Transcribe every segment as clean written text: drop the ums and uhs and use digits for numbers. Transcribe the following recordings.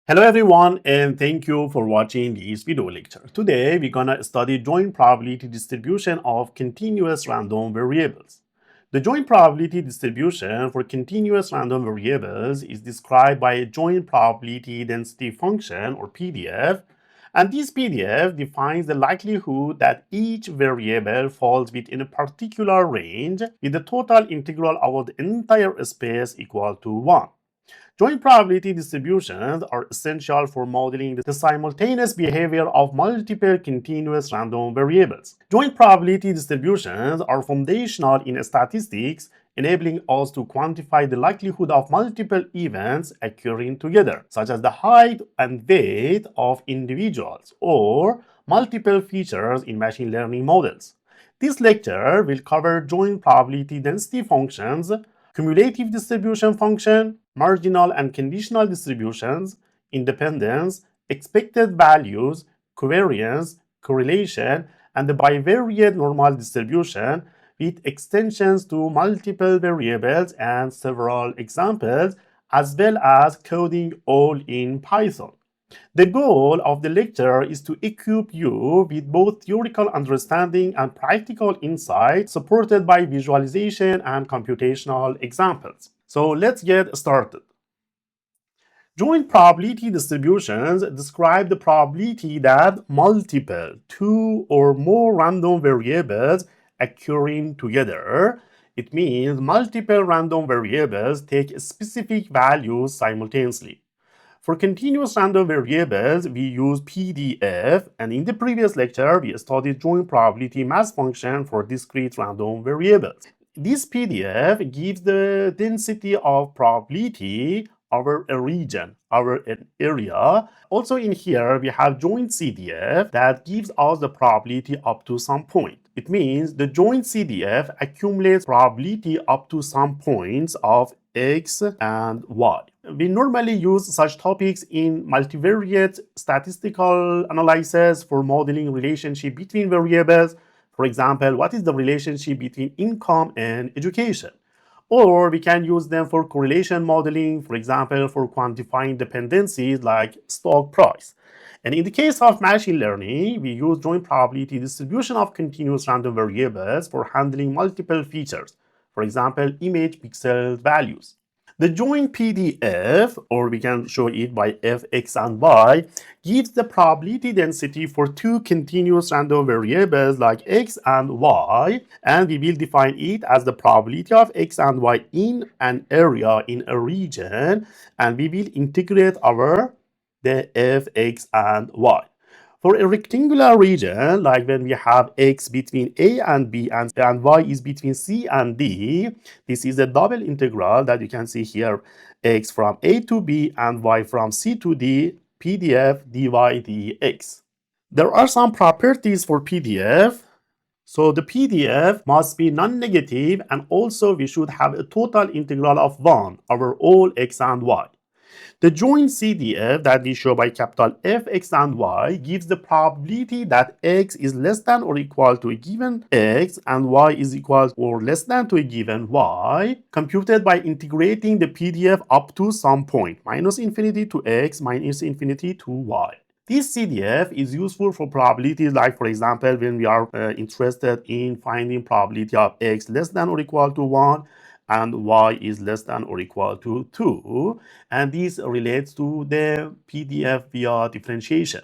Hello everyone, and thank you for watching this video lecture. Today we're gonna study joint probability distribution of continuous random variables. The joint probability distribution for continuous random variables is described by a joint probability density function or PDF, and this PDF defines the likelihood that each variable falls within a particular range with the total integral over the entire space equal to 1. Joint probability distributions are essential for modeling the simultaneous behavior of multiple continuous random variables. Joint probability distributions are foundational in statistics, enabling us to quantify the likelihood of multiple events occurring together, such as the height and weight of individuals or multiple features in machine learning models. This lecture will cover joint probability density functions, cumulative distribution function, marginal and conditional distributions, independence, expected values, covariance, correlation, and the bivariate normal distribution with extensions to multiple variables and several examples, as well as coding all in Python. The goal of the lecture is to equip you with both theoretical understanding and practical insight supported by visualization and computational examples. So let's get started. Joint probability distributions describe the probability that multiple, two or more random variables occurring together. It means multiple random variables take specific values simultaneously. For continuous random variables, we use PDF, and in the previous lecture, we studied joint probability mass function for discrete random variables. This PDF gives the density of probability over a region, over an area. Also in here, we have joint CDF that gives us the probability up to some point. It means the joint CDF accumulates probability up to some points of X and Y. We normally use such topics in multivariate statistical analysis for modeling relationship between variables. For example, what is the relationship between income and education? Or we can use them for correlation modeling, for example, for quantifying dependencies like stock price. And in the case of machine learning, we use joint probability distribution of continuous random variables for handling multiple features, for example, image pixel values. The joint PDF, or we can show it by f, x, and y, gives the probability density for two continuous random variables like x and y, and we will define it as the probability of x and y in an area, in a region, and we will integrate over the f, x, and y. For a rectangular region, like when we have x between a and b and y is between c and d, this is a double integral that you can see here, x from a to b and y from c to d, PDF dy dx. There are some properties for PDF. So the PDF must be non-negative, and also we should have a total integral of 1 over all x and y. The joint CDF that we show by capital F, X, and Y gives the probability that X is less than or equal to a given X and Y is equal or less than to a given Y, computed by integrating the PDF up to some point, minus infinity to X, minus infinity to Y. This CDF is useful for probabilities like, for example, when we are interested in finding probability of X less than or equal to 1, and y is less than or equal to 2, and this relates to the PDF via differentiation.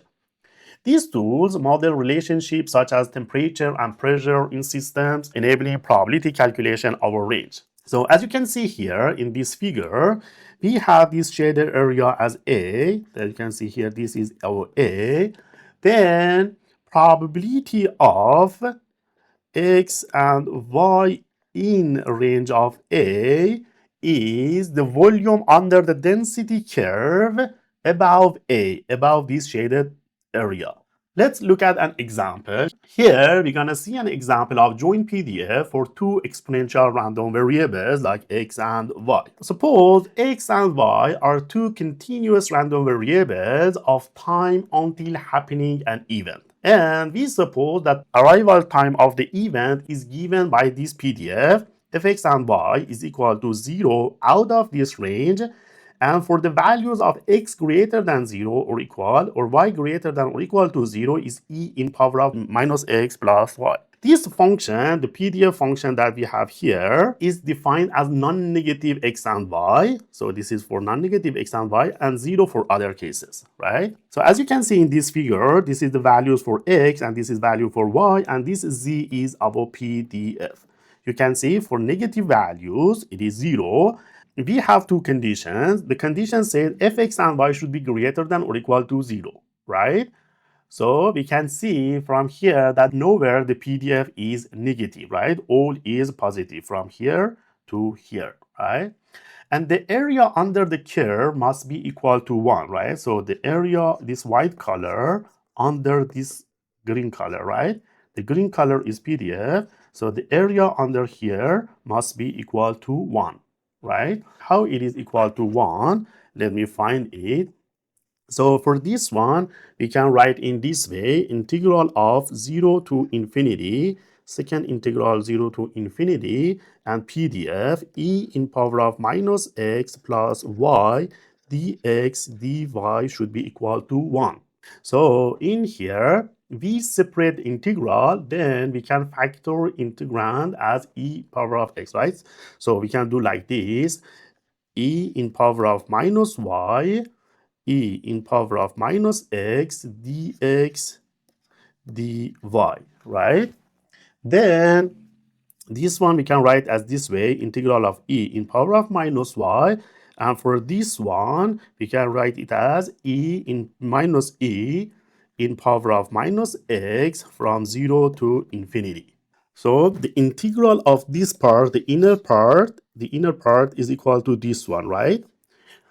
These tools model relationships such as temperature and pressure in systems, enabling probability calculation over range. So as you can see here in this figure, we have this shaded area as A, that you can see here, this is our A. Then probability of X and Y in range of A is the volume under the density curve above A, above this shaded area. Let's look at an example. Here, we're going to see an example of joint PDF for two exponential random variables like x and y. Suppose x and y are two continuous random variables of time until happening an event. And we suppose that arrival time of the event is given by this PDF. Fx and y is equal to 0 out of this range, And for the values of x greater than 0 or equal, or y greater than or equal to 0 is e in power of minus x plus y. This function, the PDF function that we have here, is defined as non-negative x and y. So this is for non-negative x and y, and 0 for other cases, right? So as you can see in this figure, this is the values for x, and this is value for y, and this z is our PDF. You can see for negative values, it is 0. We have two conditions. The condition says f(x) and y should be greater than or equal to 0, right? So we can see from here that nowhere the PDF is negative, right? All is positive from here to here, right? And the area under the curve must be equal to 1, right? So the area, this white color under this green color, right? The green color is PDF, so the area under here must be equal to 1, right? How it is equal to 1? Let me find it. So for this one, we can write in this way: integral of 0 to infinity, second integral 0 to infinity, and PDF e in power of minus x plus y dx dy should be equal to 1. So in here, we separate integral, then we can factor integrand as e power of x, right? So we can do like this: e in power of minus y e in power of minus x dx dy, right? Then this one we can write as this way: integral of e in power of minus y, and for this one we can write it as e in power of minus x from 0 to infinity. So the integral of this part, the inner part is equal to this one, right?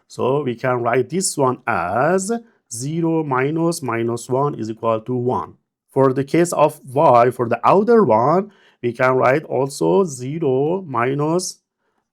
So we can write this one as 0 minus minus 1 is equal to 1. For the case of y, for the outer one, we can write also 0 minus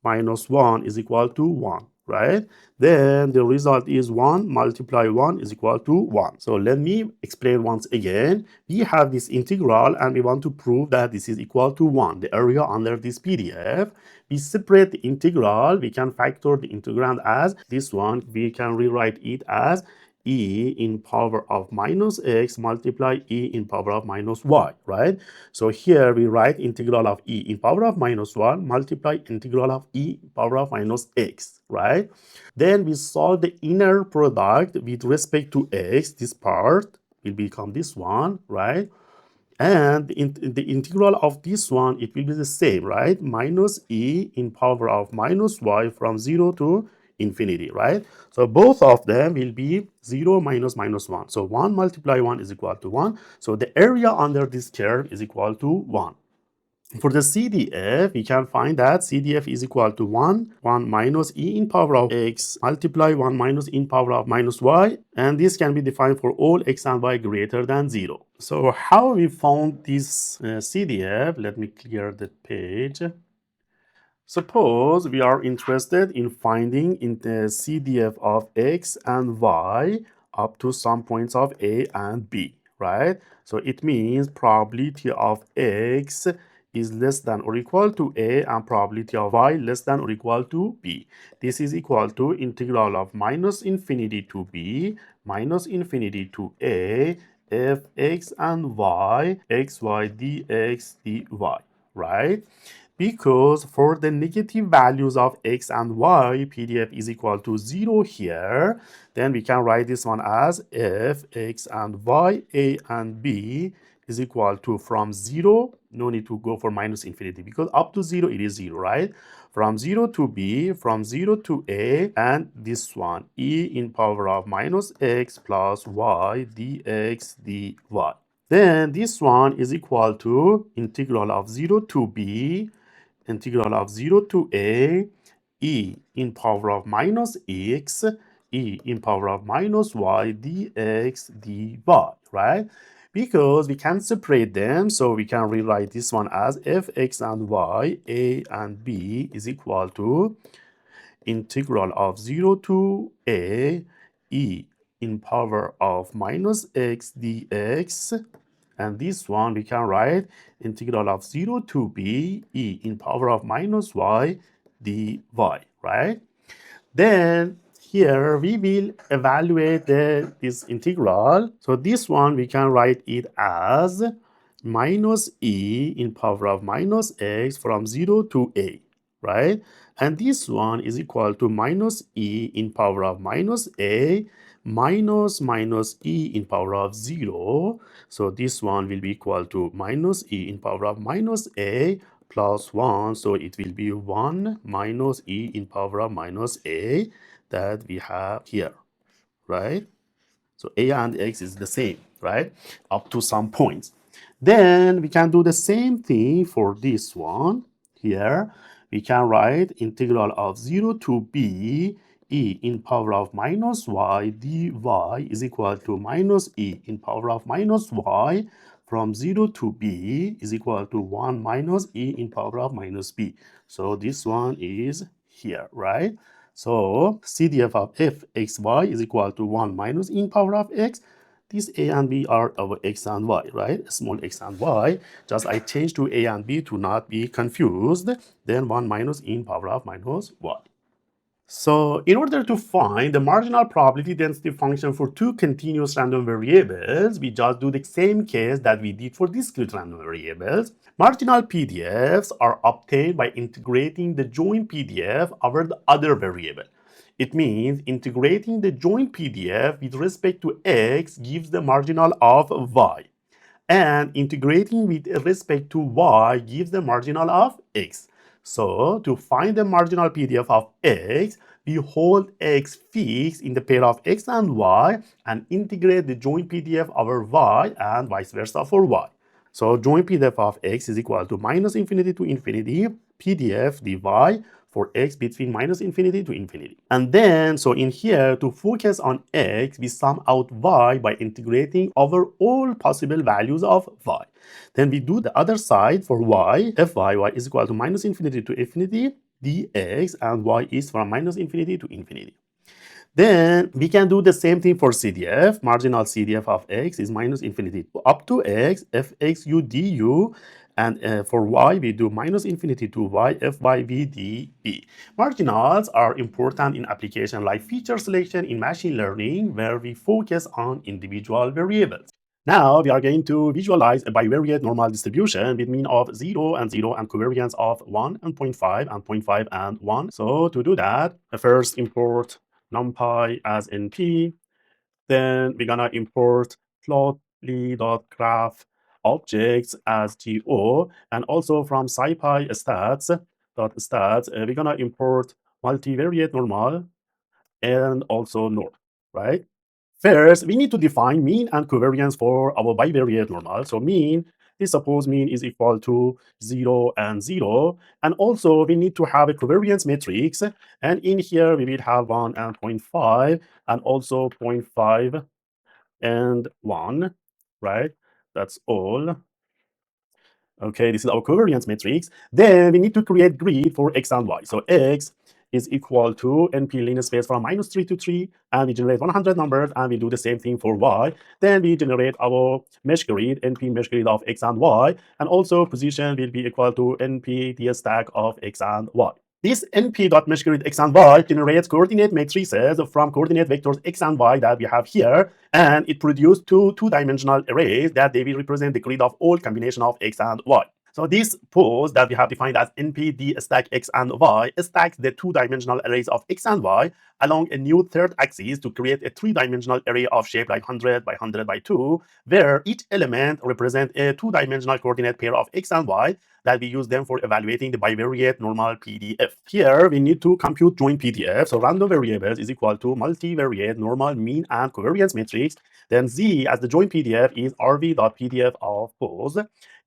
minus 1 is equal to 1, right? Then the result is 1 multiply 1 is equal to 1. So let me explain once again. We have this integral and we want to prove that this is equal to 1, the area under this PDF. We separate the integral, we can factor the integrand as this one, we can rewrite it as e in power of minus x multiply e in power of minus y, right? So here we write integral of e in power of minus 1 multiply integral of e in power of minus x, right? Then we solve the inner product with respect to x. This part will become this one, right? And the integral of this one, it will be the same, right? Minus e in power of minus y from 0 to infinity, right? So both of them will be 0 minus minus 1. So 1 multiply 1 is equal to 1. So the area under this curve is equal to 1. For the CDF, we can find that CDF is equal to 1 minus e in power of x multiply 1 minus e in power of minus y, and this can be defined for all x and y greater than 0. So how we found this CDF? Let me clear the page. Suppose we are interested in finding in the CDF of x and y up to some points of a and b, right? So it means probability of x is less than or equal to a and probability of y less than or equal to b. This is equal to integral of minus infinity to b minus infinity to a f x and y xy dx dy, right? Because for the negative values of x and y, PDF is equal to 0 here, then we can write this one as f, x, and y, a, and b is equal to from 0, no need to go for minus infinity, because up to 0 it is 0, right? From 0 to b, from 0 to a, and this one, e in power of minus x plus y dx dy. Then this one is equal to integral of 0 to b, integral of 0 to a, e in power of minus x, e in power of minus y dx dy, right? Because we can separate them, so we can rewrite this one as f, x, and y, a, and b is equal to integral of 0 to a, e in power of minus x dx, and this one we can write integral of 0 to b e in power of minus y dy, right? Then here we will evaluate this integral. So this one we can write it as minus e in power of minus x from 0 to a, right? And this one is equal to minus e in power of minus a minus e in power of 0. So this one will be equal to minus e in power of minus a plus 1. So it will be 1 minus e in power of minus a that we have here, right? So a and x is the same, right? Up to some points. Then we can do the same thing for this one here. We can write integral of 0 to b e in power of minus y dy is equal to minus e in power of minus y from 0 to b is equal to 1 minus e in power of minus b. So this one is here, right? So CDF of fxy is equal to 1 minus e in power of x. These a and b are our x and y, right? Small x and y. Just I change to a and b to not be confused. Then 1 minus e in power of minus y. So in order to find the marginal probability density function for two continuous random variables, we just do the same case that we did for discrete random variables. Marginal PDFs are obtained by integrating the joint PDF over the other variable. It means integrating the joint PDF with respect to x gives the marginal of y, and integrating with respect to y gives the marginal of x. So to find the marginal PDF of x, we hold x fixed in the pair of x and y and integrate the joint PDF over y and vice versa for y. So joint PDF of x is equal to minus infinity to infinity PDF dy for x between minus infinity to infinity. And then, so in here, to focus on x, we sum out y by integrating over all possible values of y. Then we do the other side for y. Fy is equal to minus infinity to infinity dx, and y is from minus infinity to infinity. Then we can do the same thing for CDF. Marginal CDF of x is minus infinity up to x, fxu du, and for y, we do minus infinity to y, fy v db. Marginals are important in application like feature selection in machine learning, where we focus on individual variables. Now we are going to visualize a bivariate normal distribution with mean of 0 and 0 and covariance of 1 and 0.5 and 0.5 and 1. So to do that, first import numpy as np. Then we're gonna import plotly.graph objects as to, and also from scipy stats.stats, we're gonna import multivariate normal and also norm, right? First, we need to define mean and covariance for our bivariate normal. So mean, let's suppose mean is equal to 0 and 0. And also we need to have a covariance matrix. And in here we will have 1 and 0.5 and also 0.5 and 1, right? That's all. Okay, this is our covariance matrix. Then we need to create grid for x and y. So x is equal to np linear space from -3 to 3, and we generate 100 numbers, and we do the same thing for y. Then we generate our mesh grid, np mesh grid of x and y, and also position will be equal to np ds stack of x and y. This np.meshgrid x and y generates coordinate matrices from coordinate vectors x and y that we have here, and it produces two-dimensional arrays that they will represent the grid of all combination of x and y. So this pose that we have defined as npd stack x and y stacks the two-dimensional arrays of x and y along a new third axis to create a three-dimensional array of shape like 100 by 100 by 2, where each element represents a two-dimensional coordinate pair of x and y that we use them for evaluating the bivariate normal PDF. Here we need to compute joint PDF. So random variables is equal to multivariate normal mean and covariance matrix. Then Z as the joint PDF is rv.pdf of pose.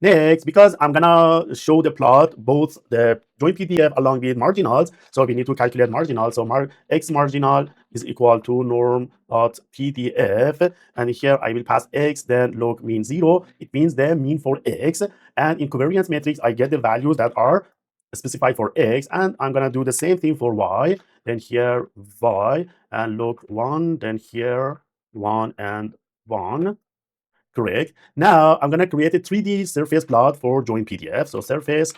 Next, because I'm gonna show the plot both the joint PDF along with marginals, so we need to calculate marginal. So x marginal is equal to norm.pdf, and here I will pass x, then log mean 0. It means the mean for x, and in covariance matrix I get the values that are specified for x, and I'm gonna do the same thing for y. Then here y and log 1, then here 1 and 1. Correct. Now I'm gonna create a 3D surface plot for joint PDF. So surface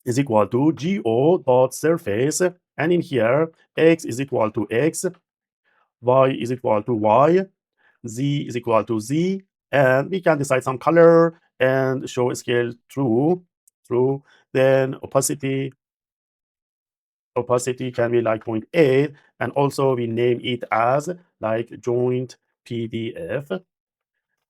is equal to go.surface And in here, x is equal to x, y is equal to y, z is equal to z, and we can decide some color and show scale true. Then opacity can be like 0.8, and also we name it as like joint PDF.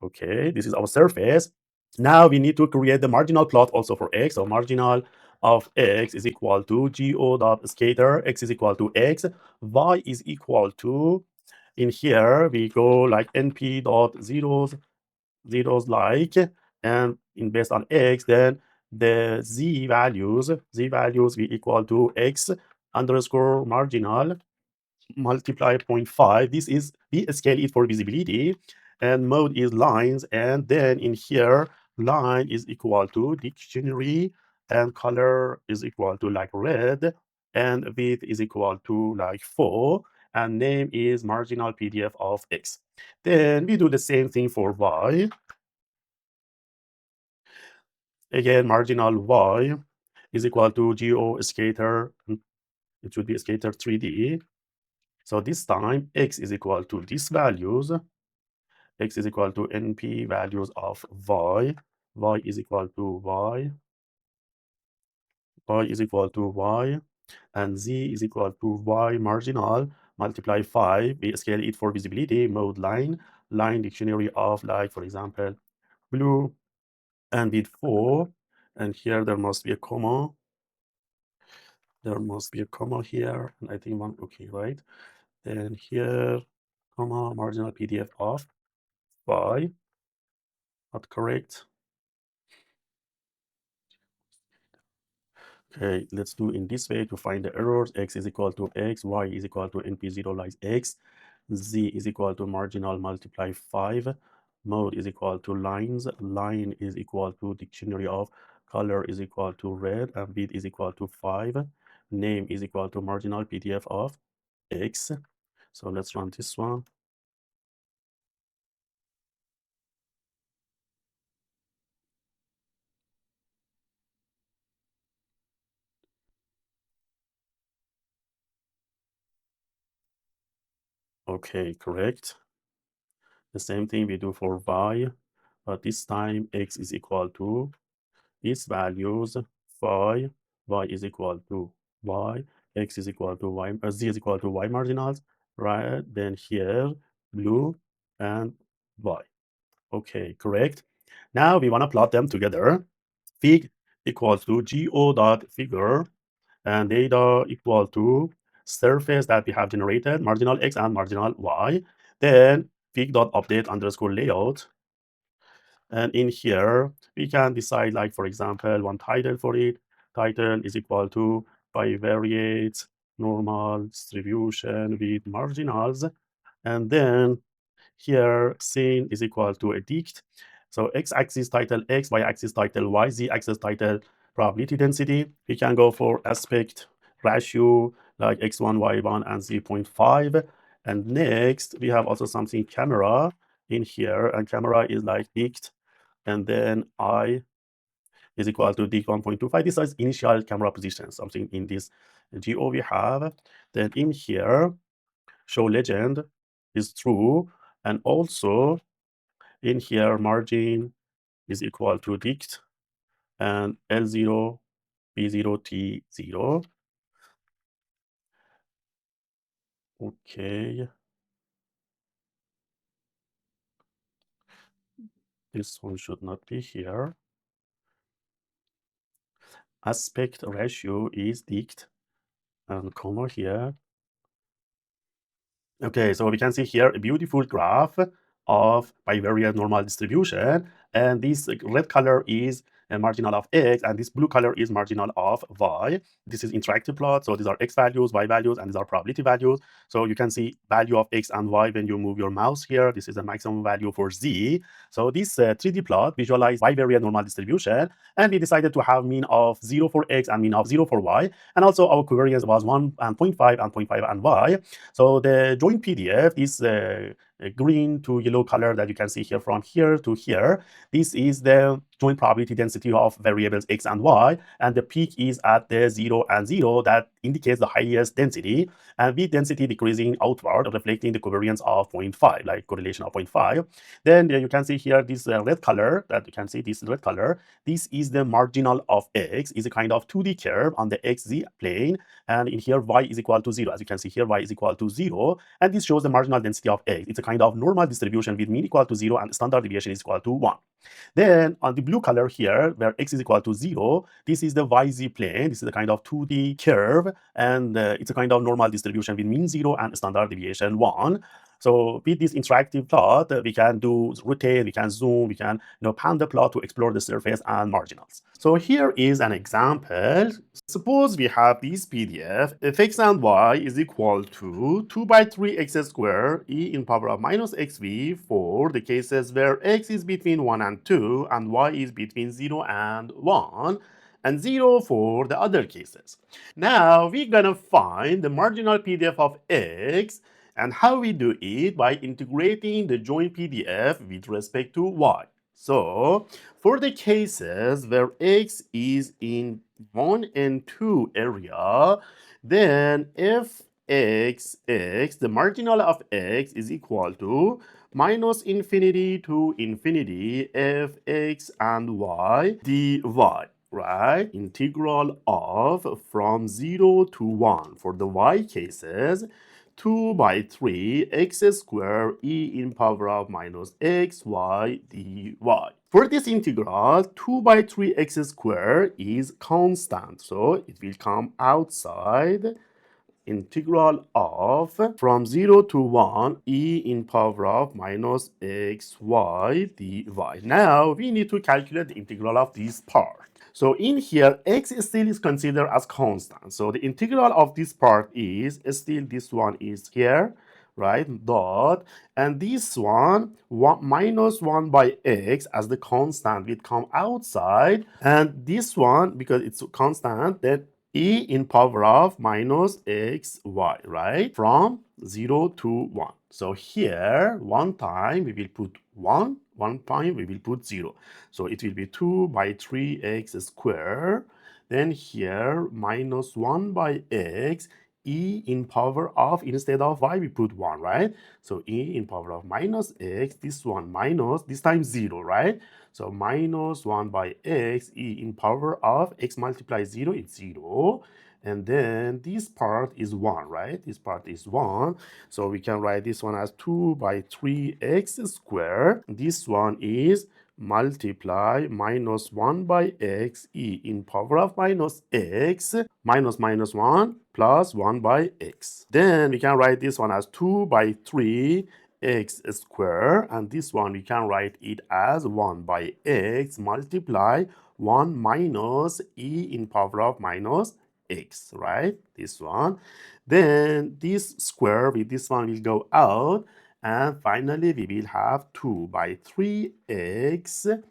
Okay, this is our surface. Now we need to create the marginal plot also for x. So marginal of x is equal to go dot scatter, x is equal to x, y is equal to, in here we go like np dot zeros like, and in based on x, then the z values we equal to x underscore marginal multiply 0.5. This is, we scale it for visibility, and mode is lines, and then in here line is equal to dictionary, and color is equal to like red, and width is equal to like 4, and name is marginal PDF of x. Then we do the same thing for y. Again, marginal y is equal to go scatter, it should be scatter 3D. So this time x is equal to these values, x is equal to np values of y is equal to y is equal to y, and z is equal to y marginal multiply 5. We scale it for visibility, mode line dictionary of like, for example, blue, and with 4, and here there must be a comma. There must be a comma here, and I think one, okay, right? Then here, comma, marginal PDF of y, not correct. Okay, let's do in this way to find the errors. X is equal to x, y is equal to np0 like x, z is equal to marginal multiply 5, mode is equal to lines, line is equal to dictionary of, color is equal to red, and width is equal to 5, name is equal to marginal PDF of x. So let's run this one. Okay, correct. The same thing we do for y, but this time x is equal to its values, y is equal to y, x is equal to y, z is equal to y marginals, right? Then here, blue and y. Okay, correct. Now we want to plot them together. Fig equals to go dot figure, and data equal to surface that we have generated, marginal x and marginal y. Then fig dot update underscore layout, and in here we can decide, like, for example, one title for it. Title is equal to bivariate normal distribution with marginals, and then here scene is equal to a dict. So x-axis title x, y-axis title y, z-axis title probability density. We can go for aspect ratio like x1, y1, and 0.5. And next we have also something camera in here, and camera is like dict, and then I is equal to dict 1.25. This is initial camera position, something in this GO we have. Then in here, show legend is true, and also in here, margin is equal to dict, and L0, B0, T0. Okay, this one should not be here. Aspect ratio is dict, and comma here. Okay, so we can see here a beautiful graph of bivariate normal distribution, and this red color is a marginal of x, and this blue color is marginal of y. This is interactive plot, so these are x values, y values, and these are probability values. So you can see value of x and y when you move your mouse here. This is the maximum value for z. So this 3D plot visualizes bivariate normal distribution, and we decided to have mean of 0 for x and mean of 0 for y, and also our covariance was 1 and 0.5 and 0.5 and y. So the joint PDF, this green to yellow color that you can see here from here to here. This is the joint probability density of variables x and y, and the peak is at the 0 and 0. That indicates the highest density, and with density decreasing outward, reflecting the covariance of 0.5, like correlation of 0.5. Then you can see here this red color, that you can see this red color. This is the marginal of x, is a kind of 2D curve on the xz plane, and in here y is equal to 0. As you can see here, y is equal to 0, and this shows the marginal density of x. It's a kind of normal distribution with mean equal to 0 and standard deviation is equal to 1. Then on the blue color here, where x is equal to 0, this is the YZ plane. This is a kind of 2D curve, and it's a kind of normal distribution with mean 0 and standard deviation 1. So with this interactive plot, we can do rotate, we can zoom, we can pan the plot to explore the surface and marginals. So here is an example. Suppose we have this PDF, if x and y is equal to 2 by 3 x squared e in power of minus xv for the cases where x is between 1 and 2 and y is between 0 and 1, and 0 for the other cases. Now we're gonna find the marginal PDF of x, and how we do it? By integrating the joint PDF with respect to y. So for the cases where x is in 1 and 2 area, then if x, the marginal of x is equal to minus infinity to infinity f x and y dy, right? Integral of from 0 to 1 for the y cases, 2 by 3 x squared e in power of minus xy dy. For this integral, 2 by 3 x squared is constant, so it will come outside. Integral of from 0 to 1 e in power of minus xy dy. Now we need to calculate the integral of this part. So in here, x still is considered as constant. So the integral of this part is still, this one is here, right, dot, and this one, minus 1 by x as the constant will come outside, and this one, because it's constant, then e in power of minus xy, right, from 0 to 1. So here, one time we will put 1, one time we will put 0. So it will be 2 by 3x squared. Then here, minus 1 by x, e in power of, instead of y, we put 1, right? So e in power of minus x, this one minus, this time 0, right? So minus 1 by x, e in power of x multiplies 0, it's 0. And then this part is 1, right? This part is 1. So we can write this one as 2 by 3x squared. This one is multiply minus 1 by x e in power of minus x minus minus 1 plus 1 by x. Then we can write this one as 2 by 3 x squared, and this one we can write it as 1 by x multiply 1 minus e in power of minus x, right? This one. Then this square with this one will go out, and finally we will have 2 by 3x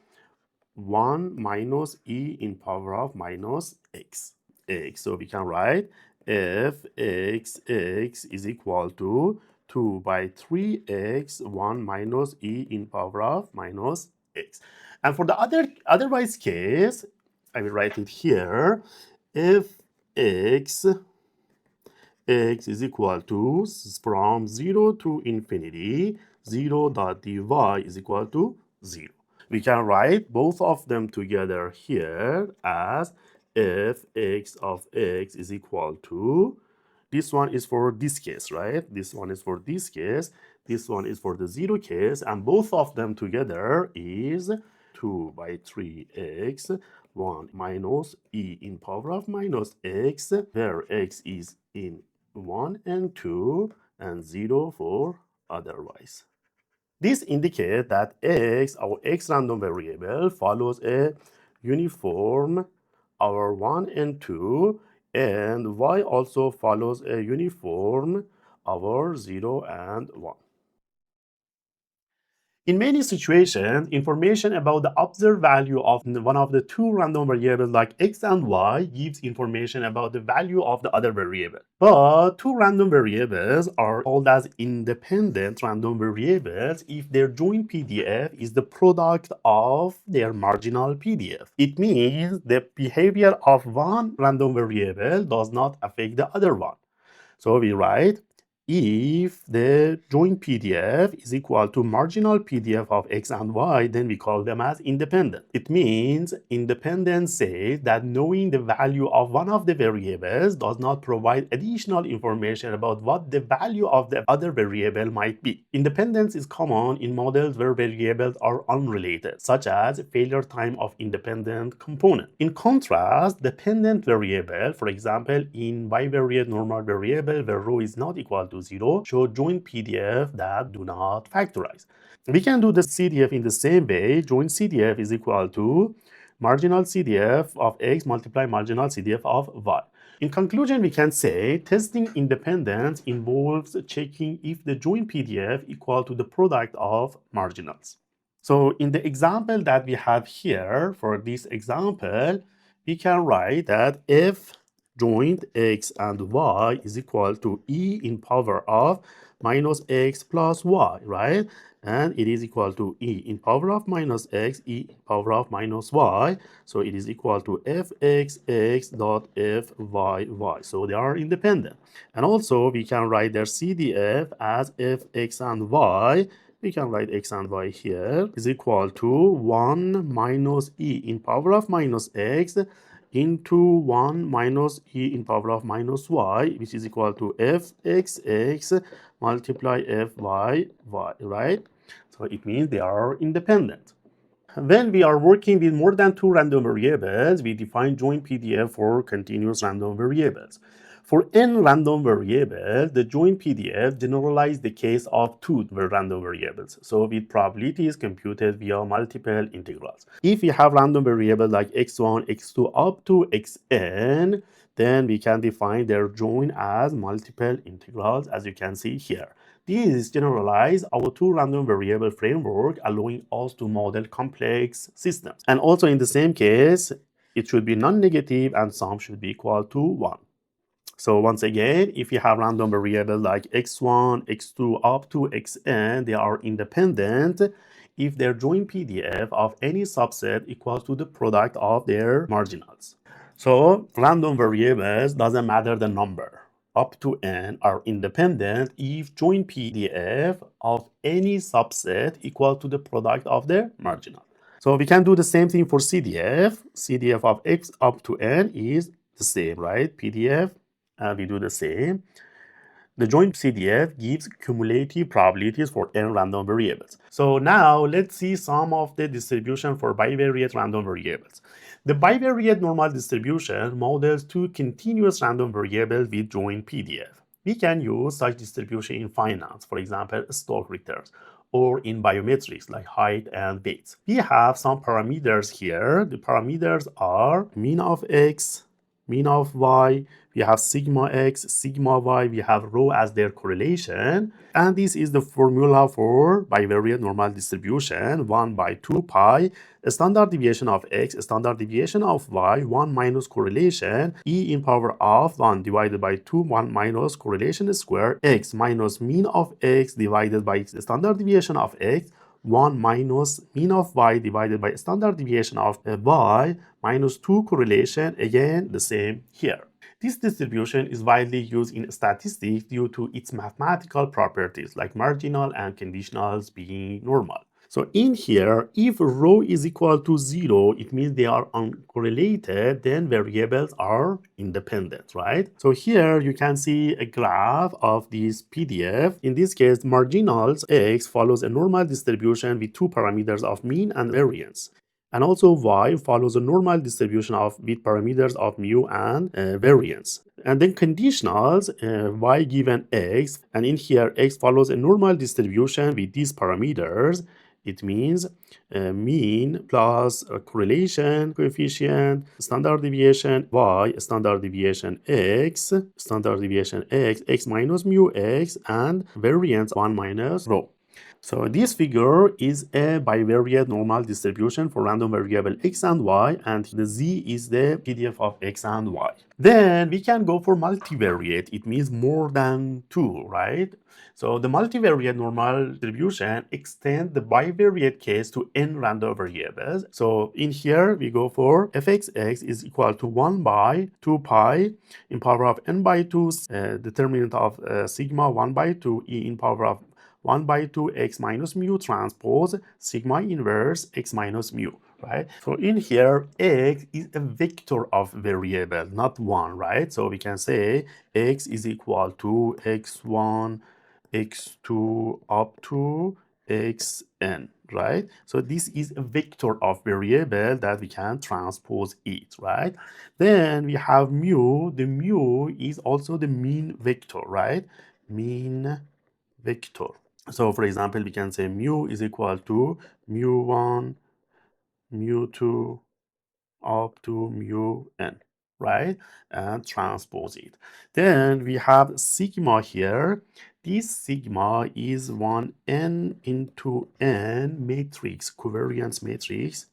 1 minus e in power of minus x. So we can write f x is equal to 2 by 3x 1 minus e in power of minus x. And for the otherwise case, I will write it here. If x is equal to, from 0 to infinity, 0 dot dy is equal to 0. We can write both of them together here as f x of x is equal to, this one is for this case, right? This one is for this case, this one is for the 0 case, and both of them together is 2 by 3x 1 minus e in power of minus x, where x is in 1 and 2 and 0 for otherwise. This indicates that x, our x random variable, follows a uniform, our 1 and 2, and y also follows a uniform, our 0 and 1. In many situations, information about the observed value of one of the two random variables like x and y gives information about the value of the other variable. But two random variables are called as independent random variables if their joint PDF is the product of their marginal PDF. It means the behavior of one random variable does not affect the other one. So we write if the joint PDF is equal to marginal PDF of x and y, then we call them as independent. It means independent says that knowing the value of one of the variables does not provide additional information about what the value of the other variable might be. Independence is common in models where variables are unrelated, such as failure time of independent component. In contrast, dependent variable, for example, in bivariate normal variable where rho is not equal to 0, show joint PDF that do not factorize. We can do the CDF in the same way. Joint CDF is equal to marginal CDF of x multiplied marginal CDF of y. In conclusion, we can say testing independence involves checking if the joint PDF equal to the product of marginals. So in the example that we have here, for this example, we can write that if joint x and y is equal to e in power of minus x plus y, right? And it is equal to e in power of minus x, e in power of minus y. So it is equal to fxx dot fyy. So they are independent. And also we can write their CDF as fx and y. We can write x and y here is equal to 1 minus e in power of minus x into 1 minus e in power of minus y, which is equal to fxx multiply fyy, right? So it means they are independent. When we are working with more than two random variables, we define joint PDF for continuous random variables. For n random variables, the joint PDF generalizes the case of two random variables. So with probability is computed via multiple integrals. If we have random variables like x1, x2 up to xn, then we can define their joint as multiple integrals, as you can see here. These generalize our two random variable framework, allowing us to model complex systems. And also in the same case, it should be non-negative and sum should be equal to 1. So once again, if you have random variables like x1, x2 up to xn, they are independent if their joint PDF of any subset equals to the product of their marginals. So random variables doesn't matter the number. Up to n are independent if joint PDF of any subset equal to the product of their marginal. So we can do the same thing for CDF. CDF of x up to n is the same, right? PDF, we do the same. The joint CDF gives cumulative probabilities for n random variables. So now let's see some of the distribution for bivariate random variables. The bivariate normal distribution models two continuous random variables with joint PDF. We can use such distribution in finance, for example, stock returns, or in biometrics like height and weight. We have some parameters here. The parameters are mean of x, mean of y, we have sigma x, sigma y, we have rho as their correlation. And this is the formula for bivariate normal distribution, 1 by 2 pi, a standard deviation of x, a standard deviation of y, 1 minus correlation, e in power of 1 divided by 2, 1 minus correlation square, x minus mean of x divided by standard deviation of x, 1 minus mean of y divided by standard deviation of y minus 2 correlation, again the same here. This distribution is widely used in statistics due to its mathematical properties like marginal and conditionals being normal. So in here, if rho is equal to 0, it means they are uncorrelated, then variables are independent, right? So here you can see a graph of this PDF. In this case, marginals x follows a normal distribution with two parameters of mean and variance. And also y follows a normal distribution with parameters of mu and variance. And then conditionals, y given x, and in here x follows a normal distribution with these parameters. It means mean plus correlation coefficient, standard deviation y, standard deviation x, x minus mu x, and variance 1 minus rho. So this figure is a bivariate normal distribution for random variable x and y, and the z is the CDF of x and y. Then we can go for multivariate. It means more than two, right? So the multivariate normal distribution extends the bivariate case to n random variables. So in here we go for fxx is equal to 1 by 2 pi in power of n by 2 determinant of sigma 1 by 2 e in power of 1 by 2 x minus mu transpose sigma inverse x minus mu, right? So in here, x is a vector of variable, not one, right? So we can say x is equal to x1, x2 up to xn, right? So this is a vector of variable that we can transpose it, right? Then we have mu. The mu is also the mean vector, right? Mean vector. So for example, we can say mu is equal to mu1, mu2 up to mu n, right? And transpose it. Then we have sigma here. This sigma is 1n into n matrix, covariance matrix.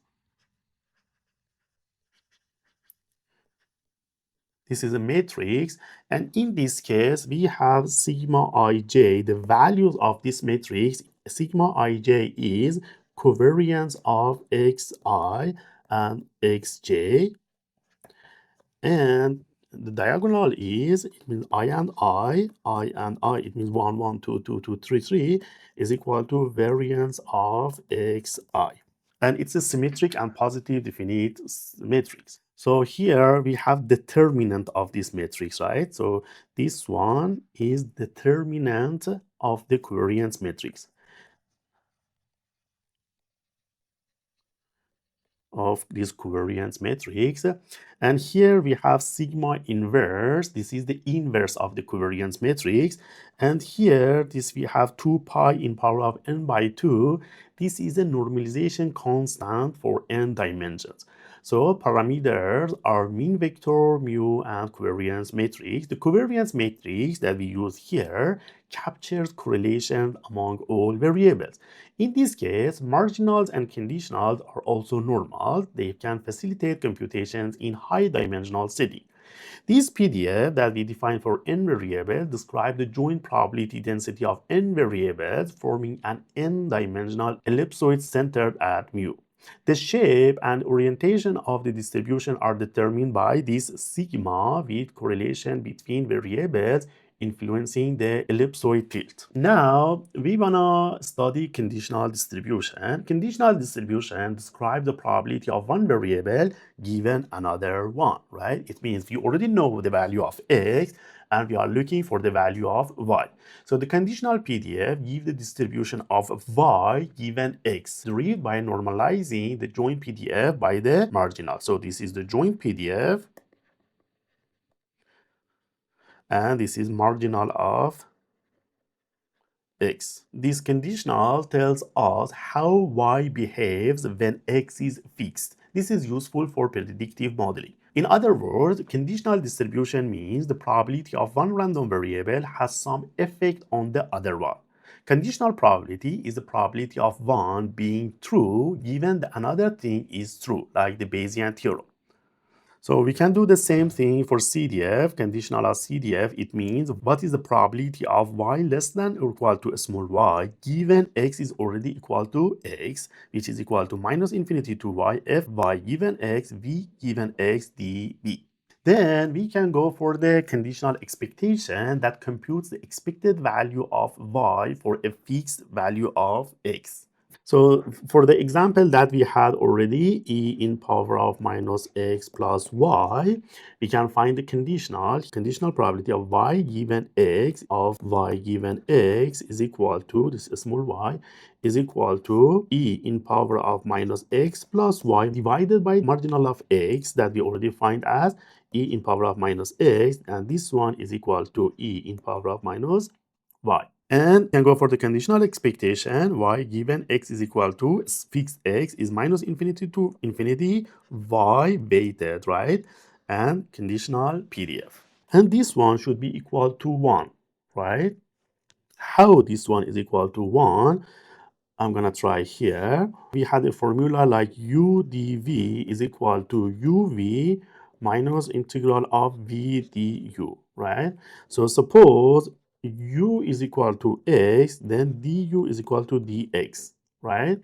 This is a matrix, and in this case, we have sigma ij. The values of this matrix, sigma ij is covariance of xi and xj, and the diagonal is, it means I and I, it means 1, 1, 2, 2, 2, 3, 3 is equal to variance of xi. And it's a symmetric and positive definite matrix. So here we have determinant of this matrix, right? So this one is determinant of the covariance matrix of this covariance matrix. And here we have sigma inverse. This is the inverse of the covariance matrix. And here this we have 2 pi in power of n by 2. This is a normalization constant for n dimensions. So parameters are mean vector, mu, and covariance matrix. The covariance matrix that we use here captures correlation among all variables. In this case, marginals and conditionals are also normal. They can facilitate computations in high-dimensional setting. This PDF that we define for n variables describe the joint probability density of n variables forming an n-dimensional ellipsoid centered at mu. The shape and orientation of the distribution are determined by this sigma with correlation between variables influencing the ellipsoid tilt. Now, we wanna study conditional distribution. Conditional distribution describes the probability of one variable given another one, right? It means we already know the value of x and we are looking for the value of y. So the conditional PDF gives the distribution of y given x, derived by normalizing the joint PDF by the marginal. So this is the joint PDF, and this is marginal of x. This conditional tells us how y behaves when x is fixed. This is useful for predictive modeling. In other words, conditional distribution means the probability of one random variable has some effect on the other one. Conditional probability is the probability of one being true given that another thing is true, like the Bayesian theorem. So we can do the same thing for CDF, conditional as CDF. It means what is the probability of y less than or equal to a small y given x is already equal to x, which is equal to minus infinity to y, f y given x, v given x, dv. Then we can go for the conditional expectation that computes the expected value of y for a fixed value of x. So for the example that we had already, e in power of minus x plus y, we can find the conditional probability of y given x is equal to, this is small y, is equal to e in power of minus x plus y divided by marginal of x that we already find as e in power of minus x, and this one is equal to e in power of minus y. And can go for the conditional expectation y given x is equal to fixed x is minus infinity to infinity y weighted, right? And conditional PDF. And this one should be equal to 1, right? How this one is equal to 1? I'm gonna try here. We had a formula like u dv is equal to uv minus integral of v du, right? So suppose u is equal to x, then du is equal to dx, right?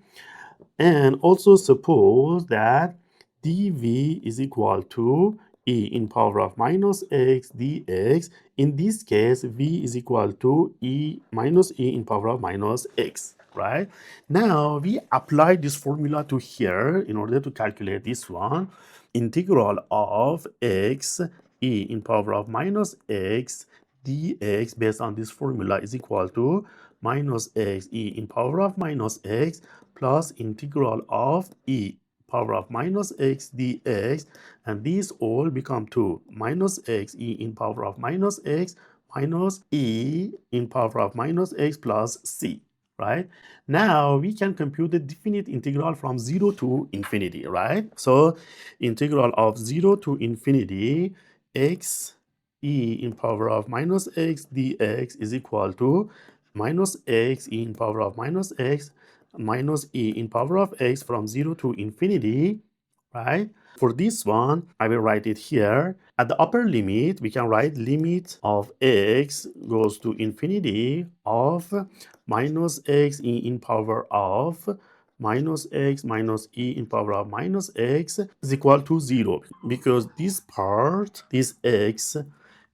And also suppose that dv is equal to e in power of minus x dx. In this case, v is equal to e minus e in power of minus x, right? Now, we apply this formula to here in order to calculate this one. Integral of x e in power of minus x dx based on this formula is equal to minus x e in power of minus x plus integral of e power of minus x dx, and these all become to minus x e in power of minus x minus e in power of minus x plus c, right? Now we can compute the definite integral from 0 to infinity, right? So integral of 0 to infinity x e in power of minus x dx is equal to minus x e in power of minus x minus e in power of x from 0 to infinity, right? For this one, I will write it here. At the upper limit, we can write limit of x goes to infinity of minus x e in power of minus x minus e in power of minus x is equal to 0, because this part, this x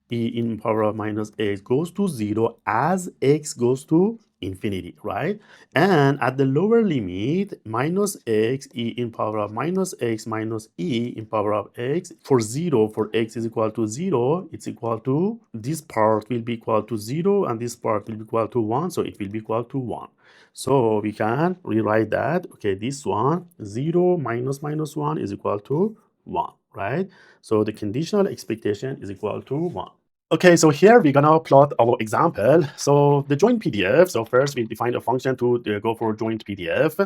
e in power of minus x goes to 0 as x goes to infinity, right? And at the lower limit, minus x e in power of minus x minus e in power of x, for 0, for x is equal to 0, it's equal to, this part will be equal to 0 and this part will be equal to 1, so it will be equal to 1. So we can rewrite that, okay, this one, 0 minus minus 1 is equal to 1, right? So the conditional expectation is equal to 1. Okay, so here we're gonna plot our example. So the joint PDF. So first we define a function to go for joint PDF,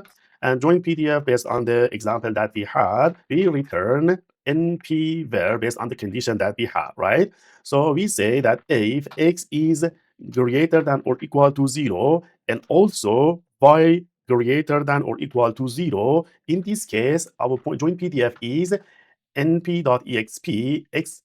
and joint PDF based on the example that we had, we return np var based on the condition that we have, right? So we say that if x is greater than or equal to 0, and also y greater than or equal to 0, in this case, our joint PDF is np.exp x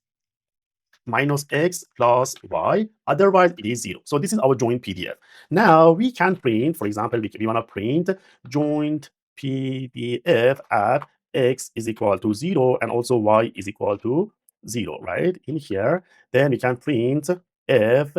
minus x plus y, otherwise it is 0. So this is our joint PDF. Now we can print, for example, we want to print joint PDF at x is equal to 0 and also y is equal to 0, right? In here, then we can print f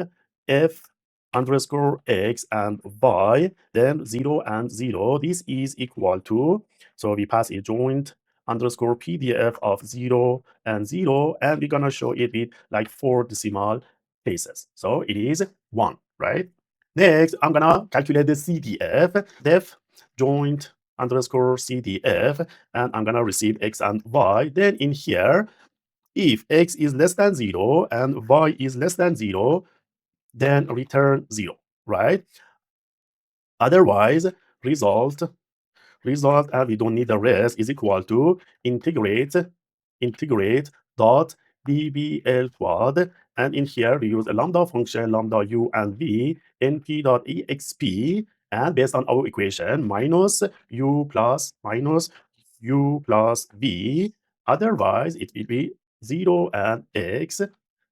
underscore x and y, then 0 and 0. This is equal to, so we pass a joint underscore PDF of 0 and 0, and we're gonna show it with like 4 decimal places. So it is 1, right? Next, I'm gonna calculate the CDF, def joint underscore CDF, and I'm gonna receive x and y. Then in here, if x is less than 0 and y is less than 0, then return 0, right? Otherwise, result, and we don't need the rest, is equal to integrate dot dbl quad, and in here we use a lambda function, lambda u and v, np dot exp, and based on our equation, minus u plus v, otherwise it will be 0 and x,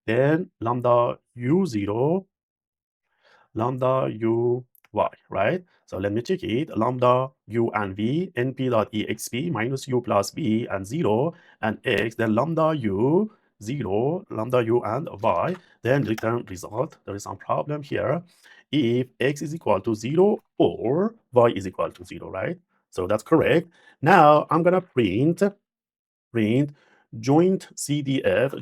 then lambda u0, lambda u y, right? So let me check it. Lambda u and v, np dot exp minus u plus v and 0 and x, then lambda u 0, lambda u and y, then return result. There is some problem here. If x is equal to 0 or y is equal to 0, right? So that's correct. Now I'm gonna print joint CDF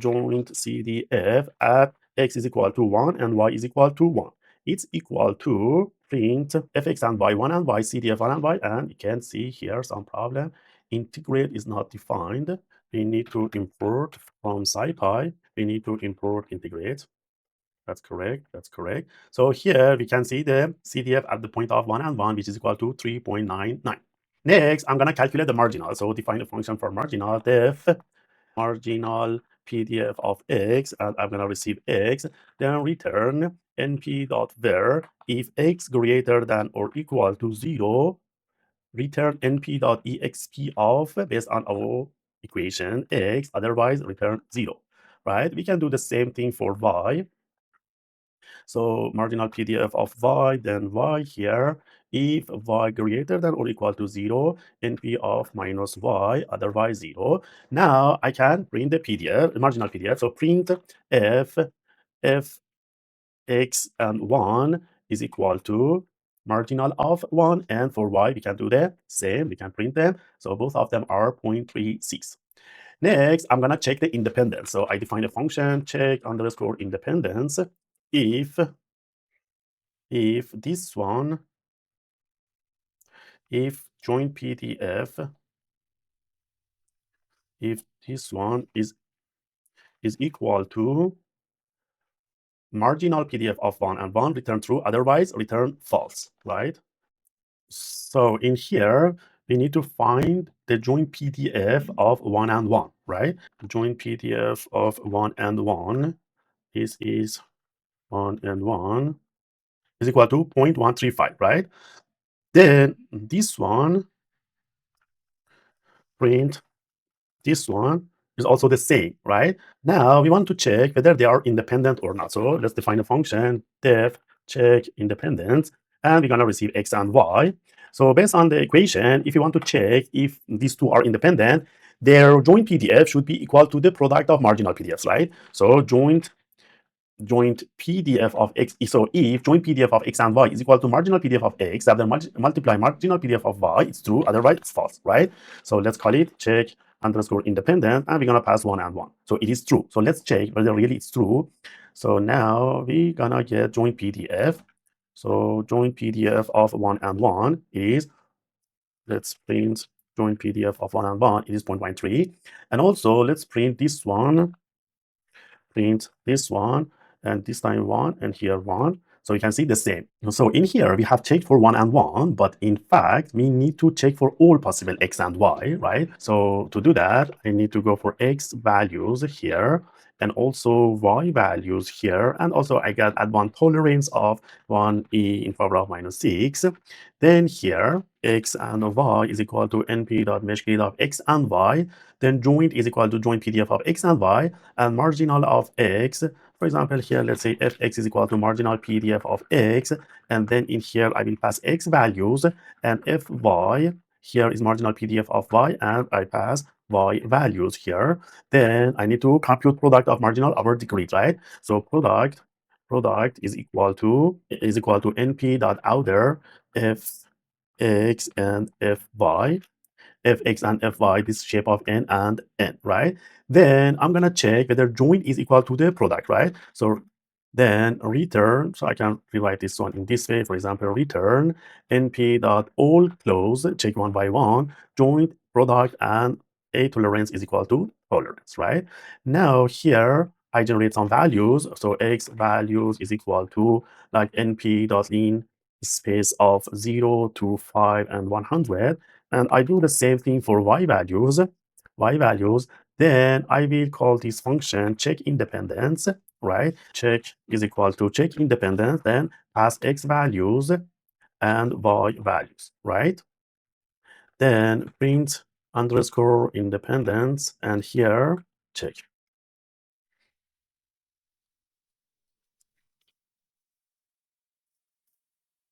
at x is equal to 1 and y is equal to 1. It's equal to print fx and y1 and y, CDF1 and y, and you can see here some problem. Integrate is not defined. We need to import from Scipy. We need to import integrate. That's correct. That's correct. So here we can see the CDF at the point of 1 and 1, which is equal to 3.99. Next, I'm going to calculate the marginal. So define a function for marginal, def marginal PDF of x, and I'm going to receive x, then return np.var if x greater than or equal to 0, return np.exp of based on our equation x, otherwise return 0, right? We can do the same thing for y. So marginal PDF of y, then y here, if y greater than or equal to 0, np of minus y, otherwise 0. Now I can print the PDF, marginal PDF. So print f x and 1 is equal to marginal of 1, and for y we can do the same, we can print them. So both of them are 0.36. Next, I'm gonna check the independence. So I define a function check underscore independence if this one, if join PDF, if this one is equal to marginal PDF of 1 and 1, return true, otherwise return false, right? So in here, we need to find the joint PDF of 1 and 1, right? Joint PDF of 1 and 1, this is 1 and 1, is equal to 0.135, right? Then this one, print this one is also the same, right? Now we want to check whether they are independent or not. So let's define a function def check independence, and we're gonna receive x and y. So based on the equation, if you want to check if these two are independent, their joint PDF should be equal to the product of marginal PDFs, right? So joint PDF of x. So if joint PDF of x and y is equal to marginal PDF of x, then multiply marginal PDF of y, it's true, otherwise it's false, right? So let's call it check underscore independent, and we're gonna pass 1 and 1. So it is true. So let's check whether really it's true. So now we're gonna get joint PDF. So joint PDF of 1 and 1 is, let's print joint PDF of 1 and 1, it is 0.13. And also let's print this one, and this time 1, and here 1. So you can see the same. So in here, we have checked for 1 and 1, but in fact, we need to check for all possible x and y, right? So to do that, I need to go for x values here, and also y values here, and also I got add one tolerance of 1e in power of minus 6. Then here, x and y is equal to np.meshgrid of x and y. Then joint is equal to joint PDF of x and y, and marginal of x. For example, here, let's say fx is equal to marginal PDF of x, and then in here, I will pass x values, and fy, here is marginal PDF of y, and I pass y values here. Then I need to compute product of marginal over degree, right? So product is equal to np.outer fx and fy, fx and fy, this shape of n and n, right? Then I'm gonna check whether joint is equal to the product, right? So then return, so I can rewrite this one in this way. For example, return np.all close, check one by one, joint product and a tolerance is equal to tolerance, right? Now here I generate some values. So x values is equal to like np.in space of 0 to 5 and 100. And I do the same thing for y values. Then I will call this function check independence, right? Check is equal to check independence, then pass x values and y values, right? Then print underscore independence, and here check.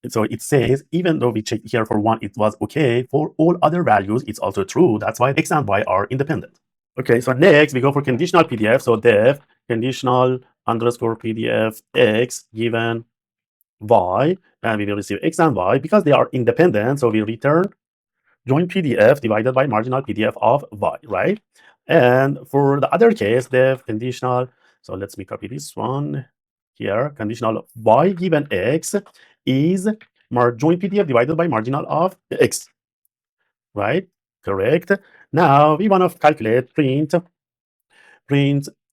So it says, even though we checked here for 1, it was okay. For all other values, it's also true. That's why x and y are independent. Okay, so next we go for conditional PDF. So def conditional underscore PDF x given y, and we will receive x and y because they are independent. So we return joint PDF divided by marginal PDF of y, right? And for the other case, def conditional, so let me copy this one here. Conditional y given x is joint PDF divided by marginal of x, right? Correct. Now we want to calculate print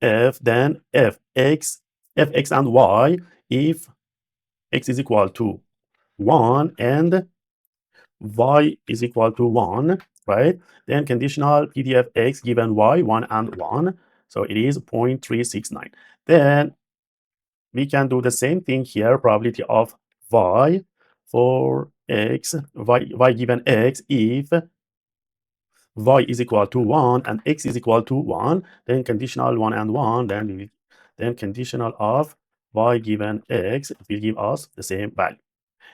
f, then fx and y if x is equal to 1 and y is equal to 1, right? Then conditional PDF x given y 1 and 1, so it is 0.369. Then we can do the same thing here, probability of y for x, y given x, if y is equal to 1 and x is equal to 1, then conditional 1 and 1, then conditional of y given x will give us the same value.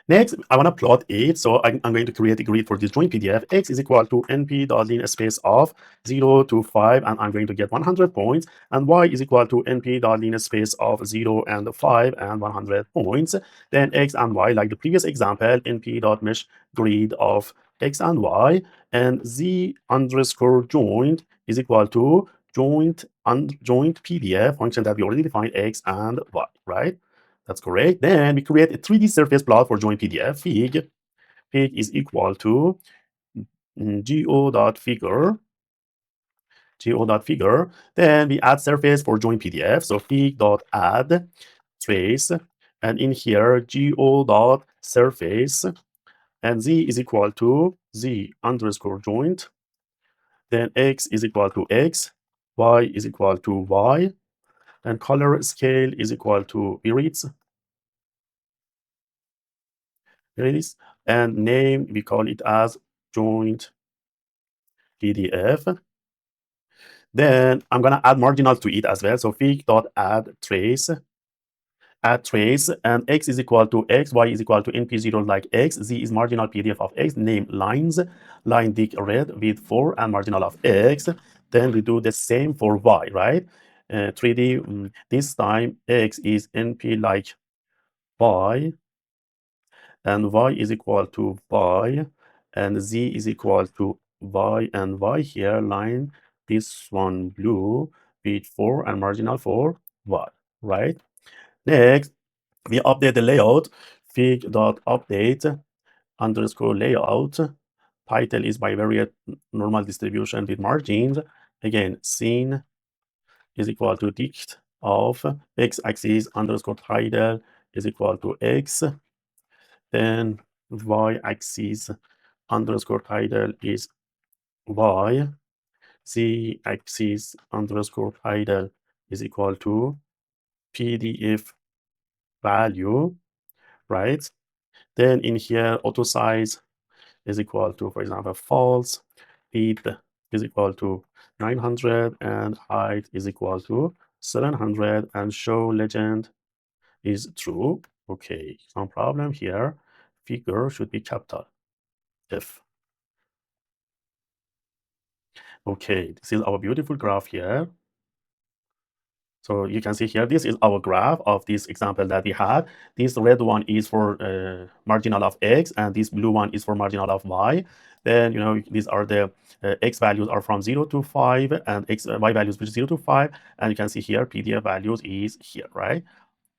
Next, I want to plot it. So I'm going to create a grid for this joint PDF. X is equal to np.line space of 0 to 5, and I'm going to get 100 points. And y is equal to np.line space of 0 and 5 and 100 points. Then x and y, like the previous example, np.mesh grid of x and y. And z underscore joint is equal to joint PDF function that we already defined x and y, right? That's correct. Then we create a 3D surface plot for joint PDF. Fig is equal to go.figure. Then we add surface for joint PDF. So fig.add trace. And in here, go.surface. And z is equal to z underscore joint. Then x is equal to x. Y is equal to y. And color scale is equal to Bivariate. And name, we call it as joint PDF. Then I'm gonna add marginal to it as well. So fig.add trace, and x is equal to x, y is equal to np0 like x, z is marginal PDF of x, name lines, line dict red with 4 and marginal of x. Then we do the same for y, right? 3D, this time x is np like y, and y is equal to y, and z is equal to y, and y here line this one blue with 4 and marginal for y, right? Next, we update the layout. Fig.update underscore layout. Title is bivariate normal distribution with margins. Again, scene is equal to dict of x-axis underscore title is equal to x. Then y-axis underscore title is y. Z-axis underscore title is equal to PDF value, right? Then in here, auto size is equal to, for example, false. Width is equal to 900, and height is equal to 700, and show legend is true. Okay, no problem here. Figure should be capital F. Okay, this is our beautiful graph here. So you can see here, this is our graph of this example that we had. This red one is for marginal of x, and this blue one is for marginal of y. Then, these are the x values are from 0 to 5, and y values which is 0 to 5. And you can see here, PDF values is here, right?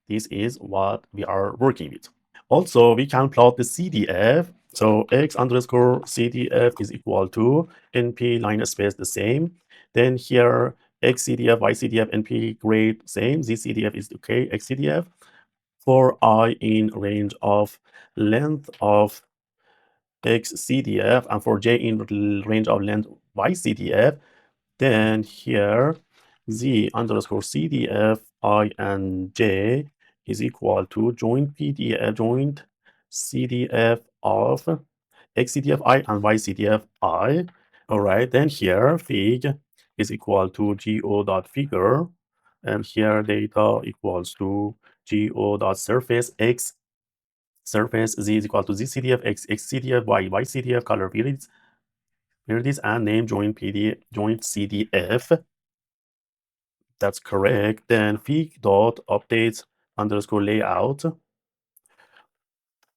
This is what we are working with. Also, we can plot the CDF. So x underscore CDF is equal to NP line space the same. Then here, x CDF, y CDF, NP grade same. Z CDF is okay, x CDF. For I in range of length of x CDF, and for j in range of length y CDF. Then here, z underscore CDF, I and j is equal to joint CDF of x CDF I and y CDF I. All right, then here fig is equal to go.figure, and here data equals to go.surface x surface z is equal to z CDF x CDF y CDF color periods and name joint CDF. That's correct. Then fig.update underscore layout.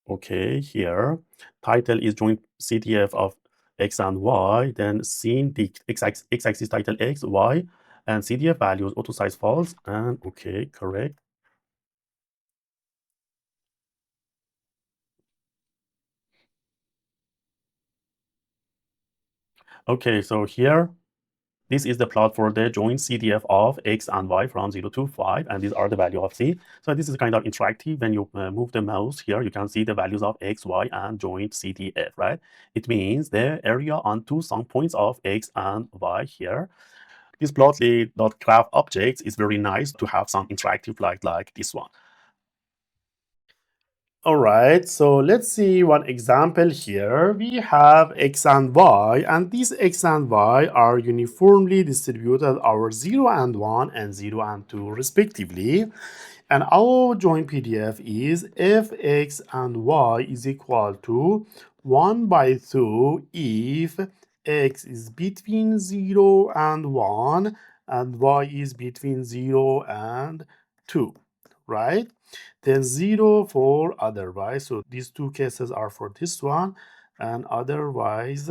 Okay, here title is joint CDF of x and y. Then scene the x-axis title x, y, and CDF values auto size false. And okay, correct. Okay, so here, this is the plot for the joint CDF of x and y from 0 to 5, and these are the value of z. So this is kind of interactive. When you move the mouse here, you can see the values of x, y, and joint CDF, right? It means the area onto some points of x and y here. This plotly.graph objects is very nice to have some interactive like this one. All right, so let's see one example here. We have x and y, and these x and y are uniformly distributed over 0 and 1 and 0 and 2 respectively. And our joint PDF is if x and y is equal to 1 by 2 if x is between 0 and 1 and y is between 0 and 2, right? Then 0 for otherwise. So these two cases are for this one and otherwise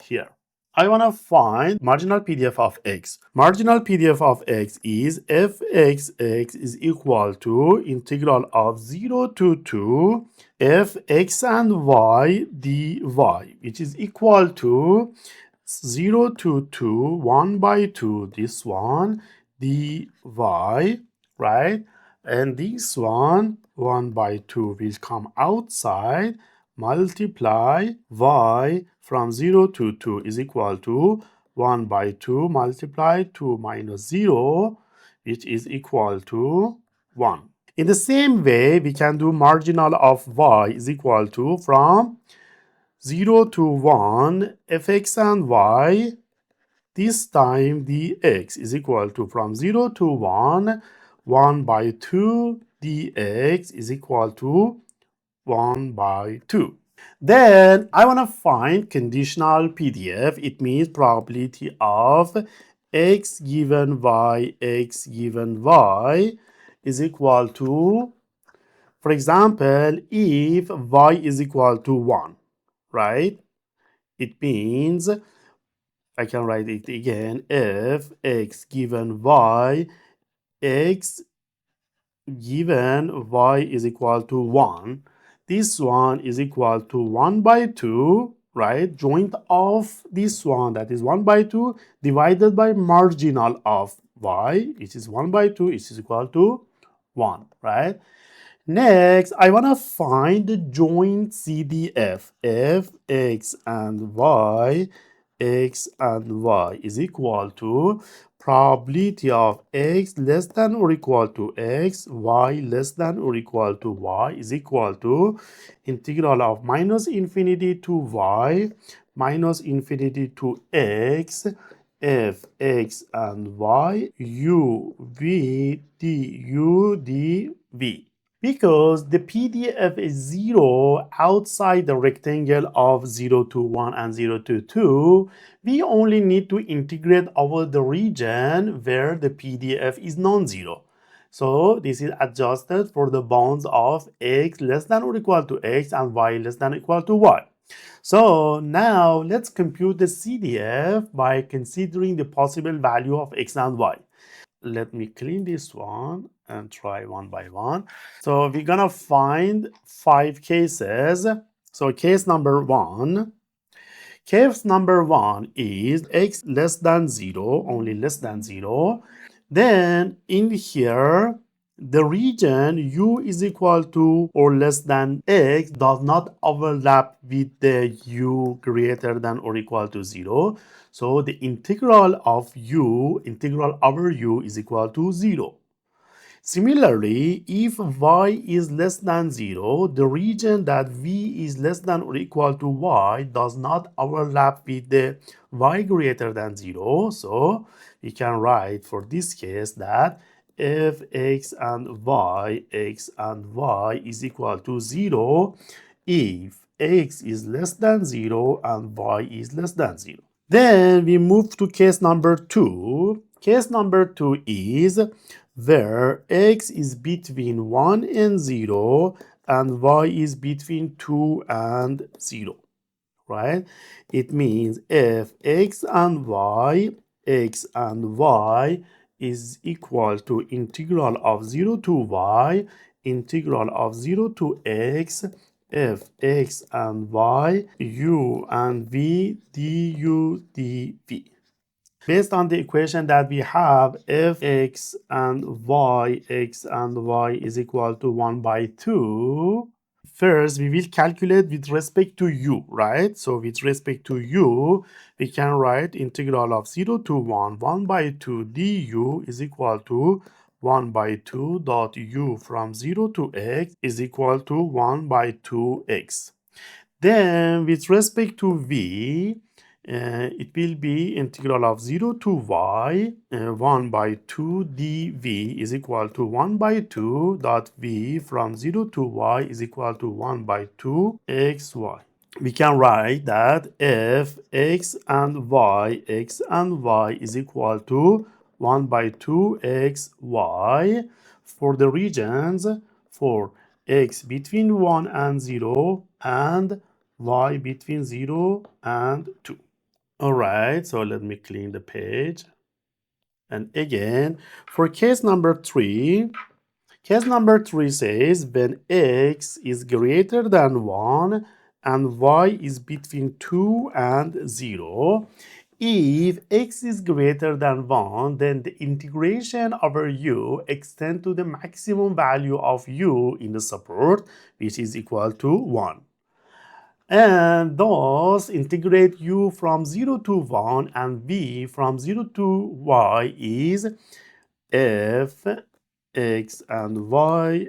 here. I want to find marginal PDF of x. Marginal PDF of x is f x is equal to integral of 0 to 2 f x and y dy, which is equal to 0 to 2, 1 by 2, this one, dy, right? And this one, 1 by 2, will come outside, multiply y from 0 to 2 is equal to 1 by 2 multiply 2 minus 0, which is equal to 1. In the same way, we can do marginal of y is equal to from 0 to 1 fx and y. This time dx is equal to from 0 to 1, 1 by 2 dx is equal to 1 by 2. Then I want to find conditional PDF. It means probability of x given y is equal to, for example, if y is equal to 1, right? It means I can write it again. If x given y, x given y is equal to 1, this one is equal to 1 by 2, right? Joint of this one, that is 1 by 2, divided by marginal of y, which is 1 by 2, which is equal to 1, right? Next, I want to find the joint CDF. If x and y is equal to probability of x less than or equal to x, y less than or equal to y is equal to integral of minus infinity to y minus infinity to x f x and y u v d u d v. Because the PDF is 0 outside the rectangle of 0 to 1 and 0 to 2, we only need to integrate over the region where the PDF is non-zero. So this is adjusted for the bounds of x less than or equal to x and y less than or equal to y. So now let's compute the CDF by considering the possible value of x and y. Let me clean this one and try one by one. So we're gonna find 5 cases. So case number 1. Case number 1 is x less than 0, only less than 0. Then in here, the region u is equal to or less than x does not overlap with the u greater than or equal to 0. So the integral of u, integral over u is equal to 0. Similarly, if y is less than 0, the region that v is less than or equal to y does not overlap with the y greater than 0. So we can write for this case that if x and y is equal to 0, if x is less than 0 and y is less than 0. Then we move to case number 2. Case number 2 is where x is between 1 and 0 and y is between 2 and 0, right? It means if x and y is equal to integral of 0 to y, integral of 0 to x, f x and y, u and v, du dv. Based on the equation that we have, if x and y is equal to 1 by 2, first we will calculate with respect to u, right? So with respect to u, we can write integral of 0 to 1, 1 by 2 du is equal to 1 by 2 dot u from 0 to x is equal to 1 by 2x. Then with respect to v, it will be integral of 0 to y 1 by 2 dv is equal to 1 by 2 dot v from 0 to y is equal to 1 by 2 xy. We can write that f x and y is equal to 1 by 2 xy for the regions for x between 1 and 0 and y between 0 and 2. Alright, so let me clean the page. And again, for case number 3, case number 3 says when x is greater than 1 and y is between 2 and 0, if x is greater than 1, then the integration over u extends to the maximum value of u in the support, which is equal to 1. And thus integrate u from 0 to 1 and v from 0 to y is f x and y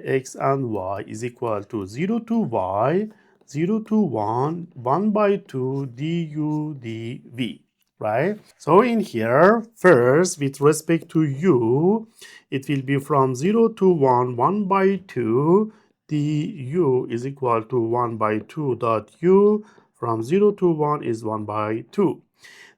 is equal to 0 to y, 0 to 1, 1 by 2 du dv, right? So in here, first with respect to u, it will be from 0 to 1, 1 by 2 du is equal to 1 by 2 dot u from 0 to 1 is 1 by 2.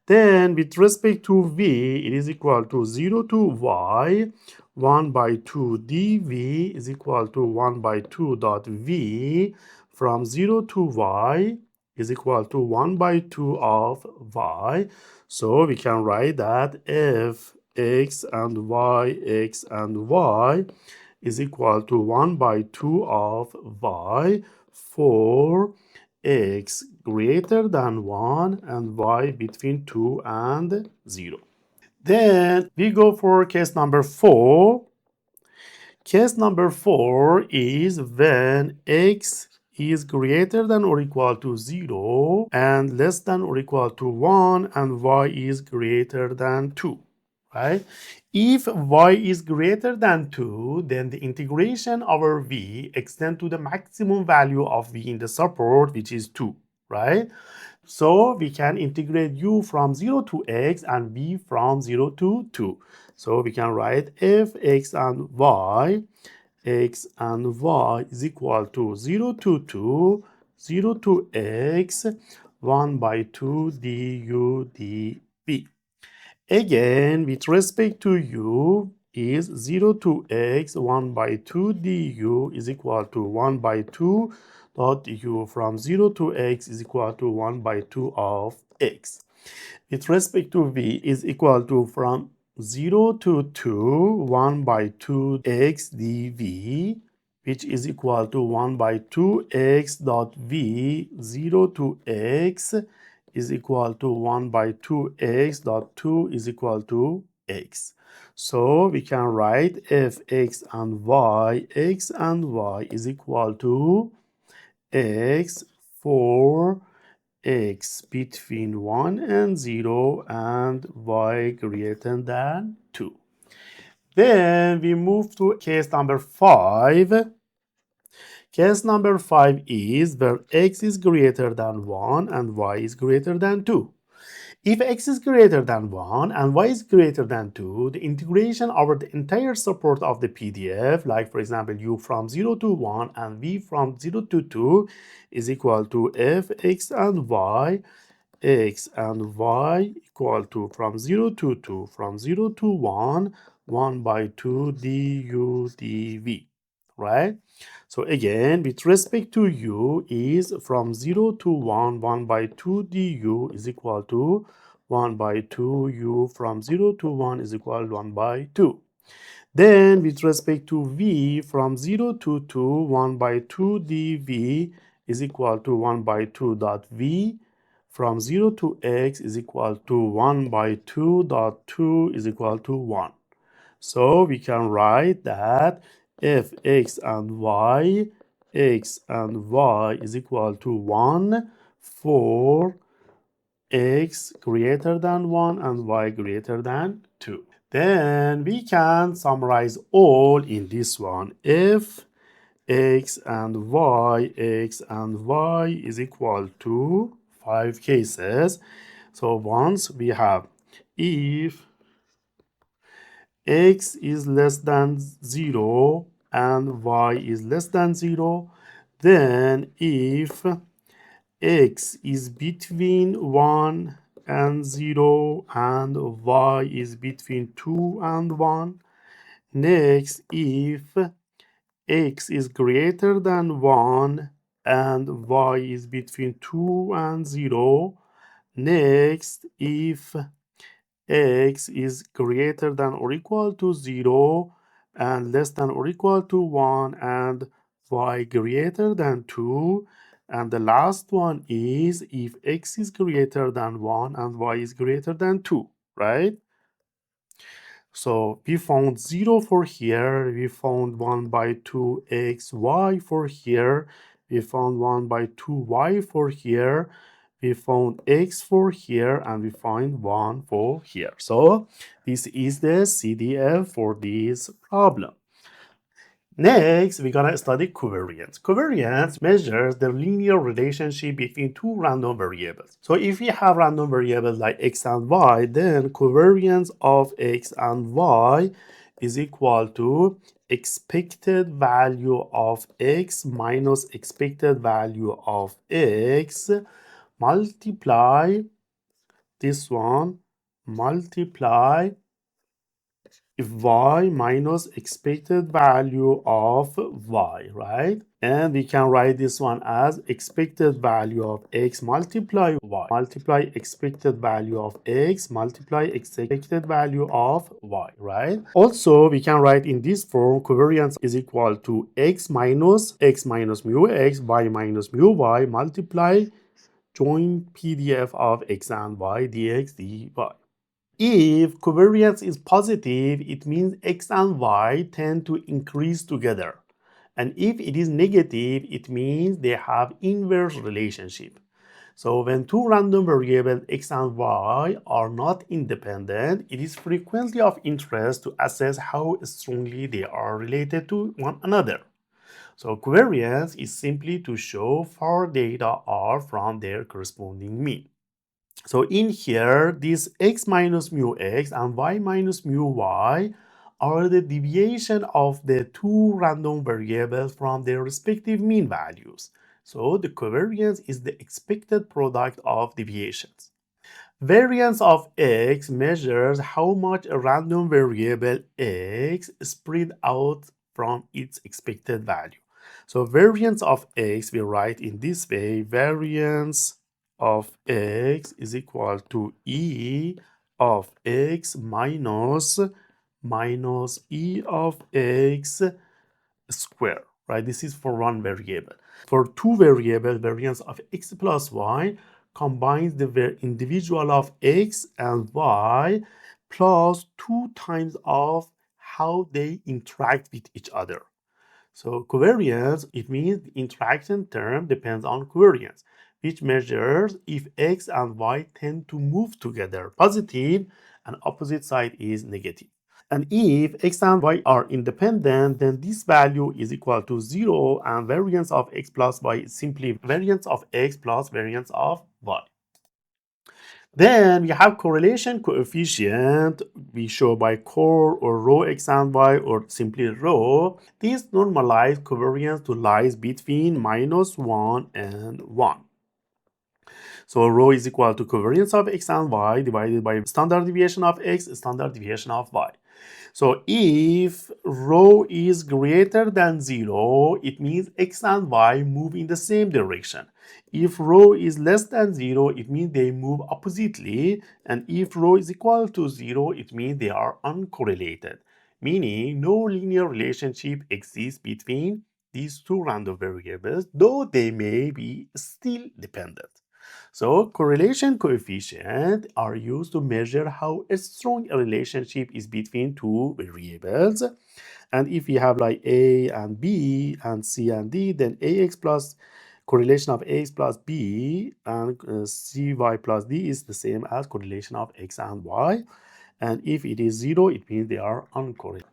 Then with respect to v, it is equal to 0 to y, 1 by 2 dv is equal to 1 by 2 dot v from 0 to y is equal to 1 by 2 of y. So we can write that f x and y is equal to 1 by 2 of y for x greater than 1 and y between 2 and 0. Then we go for case number 4. Case number 4 is when x is greater than or equal to 0 and less than or equal to 1 and y is greater than 2. Right? If y is greater than 2, then the integration over v extends to the maximum value of v in the support, which is 2, right? So we can integrate u from 0 to x and v from 0 to 2. So we can write f x and y is equal to 0 to 2, 0 to x, 1 by 2 du dv. Again, with respect to u is 0 to x, 1 by 2 du is equal to 1 by 2 dot u from 0 to x is equal to 1 by 2 of x. With respect to v is equal to from 0 to 2, 1 by 2 x dv, which is equal to 1 by 2 x dot v, 0 to x is equal to 1 by 2x dot 2 is equal to x. So we can write f x and y is equal to x for x between 1 and 0 and y greater than 2. Then we move to case number 5. Case number 5 is where x is greater than 1 and y is greater than 2. If x is greater than 1 and y is greater than 2, the integration over the entire support of the PDF, like for example u from 0 to 1 and v from 0 to 2 is equal to f x and y equal to from 0 to 2, from 0 to 1, 1 by 2 du dv, right? So again, with respect to u is from 0 to 1, 1 by 2 du is equal to 1 by 2 u from 0 to 1 is equal to 1 by 2. Then with respect to v from 0 to 2, 1 by 2 dv is equal to 1 by 2 dot v from 0 to x is equal to 1 by 2 dot 2 is equal to 1. So we can write that f x and y is equal to 1 for x greater than 1 and y greater than 2. Then we can summarize all in this one. If x and y is equal to 5 cases. So once we have if x is less than 0 and y is less than 0, then if x is between 1 and 0 and y is between 2 and 1, next if x is greater than 1 and y is between 2 and 0, next if x is greater than or equal to 0 and less than or equal to 1 and y greater than 2, and the last one is if x is greater than 1 and y is greater than 2, right? So we found 0 for here, we found 1 by 2 xy for here, we found 1 by 2 y for here, we found x for here, and we find 1 for here. So this is the CDF for this problem. Next, we're gonna study covariance. Covariance measures the linear relationship between two random variables. So if we have random variables like x and y, then covariance of x and y is equal to expected value of x minus expected value of x multiply this one multiply y minus expected value of y, right? And we can write this one as expected value of x multiply y multiply expected value of x multiply expected value of y, right? Also, we can write in this form covariance is equal to x minus mu x, y minus mu y multiply joint PDF of x and y dx dy. If covariance is positive, it means x and y tend to increase together. And if it is negative, it means they have inverse relationship. So when two random variables x and y are not independent, it is frequently of interest to assess how strongly they are related to one another. So covariance is simply to show far data are from their corresponding mean. So in here, this x minus mu x and y minus mu y are the deviation of the two random variables from their respective mean values. So the covariance is the expected product of deviations. Variance of x measures how much a random variable x spread out from its expected value. So variance of x we write in this way: variance of x is equal to e of x minus e of x square, right? This is for one variable. For two variable, variance of x plus y combines the individual of x and y plus 2 times of how they interact with each other. So covariance, it means the interaction term depends on covariance, which measures if x and y tend to move together positive and opposite side is negative. And if x and y are independent, then this value is equal to 0, and variance of x plus y is simply variance of x plus variance of y. Then we have correlation coefficient we show by core or row x and y or simply row. This normalized covariance to lies between -1 and 1. So rho is equal to covariance of x and y divided by standard deviation of x, standard deviation of y. So if rho is greater than 0, it means x and y move in the same direction. If rho is less than 0, it means they move oppositely. And if rho is equal to 0, it means they are uncorrelated, meaning no linear relationship exists between these two random variables, though they may be still dependent. So correlation coefficient are used to measure how strong a relationship is between two variables. And if we have like A and B and C and D, then AX plus correlation of AX plus B and CY plus D is the same as correlation of X and Y. And if it is 0, it means they are uncorrelated.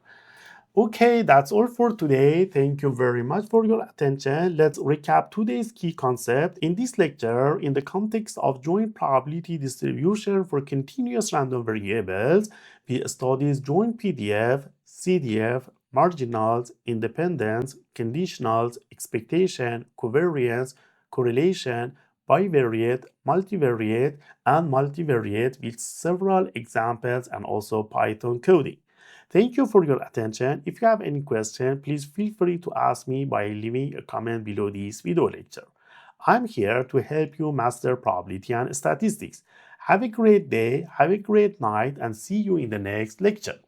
Okay, that's all for today. Thank you very much for your attention. Let's recap today's key concept. In this lecture, in the context of joint probability distribution for continuous random variables, we studied joint PDF, CDF, marginals, independence, conditionals, expectation, covariance, correlation, bivariate, multivariate, and multivariate with several examples and also Python coding. Thank you for your attention. If you have any question, please feel free to ask me by leaving a comment below this video lecture. I'm here to help you master probability and statistics. Have a great day, have a great night, and see you in the next lecture.